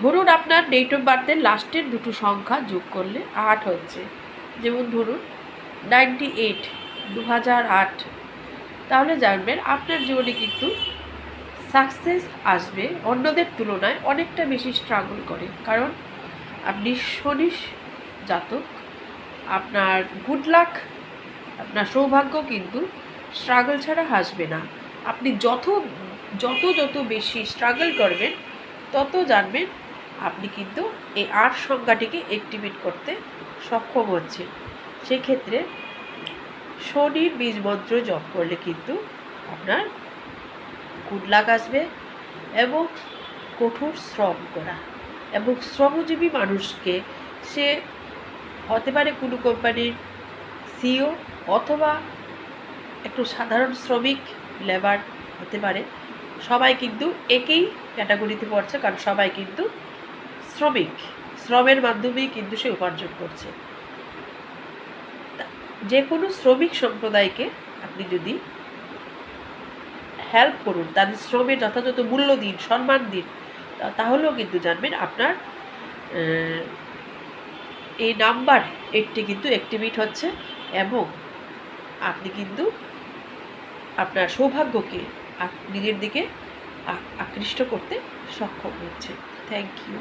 ধরুন আপনার date of বার্থের লাস্টের দুটো সংখ্যা যোগ করলে 8 হচ্ছে, যেমন ধরুন 98, 2008, তাহলে জানবেন আপনার জীবনে কিন্তু সাকসেস আসবে। অন্যদের তুলনায় অনেকটা বেশি স্ট্রাগল করে, কারণ আপনি শনি জাতক। আপনার গুড লাক, আপনার সৌভাগ্য কিন্তু স্ট্রাগল ছাড়া আসবে না। আপনি যত যত যত বেশি স্ট্রাগল করবেন তত জানবেন আপনি কিন্তু এই 8 সংখ্যাটিকে অ্যাক্টিভেট করতে সক্ষম হচ্ছেন। সেক্ষেত্রে শনির বীজ মন্ত্র জপ করলে কিন্তু আপনার গুড লাক আসবে। এবং কঠোর শ্রম করা, এবং শ্রমজীবী মানুষকে, সে হতে পারে কোনো কোম্পানির সিইও অথবা একটু সাধারণ শ্রমিক, লেবার হতে পারে, সবাই কিন্তু একই ক্যাটাগরিতে পড়ছে, কারণ সবাই কিন্তু শ্রমিক, শ্রমের মাধ্যমেই কিন্তু সে উপার্জন করছে। যে কোনো শ্রমিক সম্প্রদায়কে আপনি যদি হেল্প করুন, তাদের শ্রমের যথাযথ মূল্য দিন, সম্মান দিন, তাহলেও কিন্তু জানবেন আপনার এই নাম্বার 8টি কিন্তু অ্যাক্টিভেট হচ্ছে, এবং আপনি কিন্তু আপনার সৌভাগ্যকে নিজের দিকে আকৃষ্ট করতে সক্ষম হচ্ছেন। Thank you.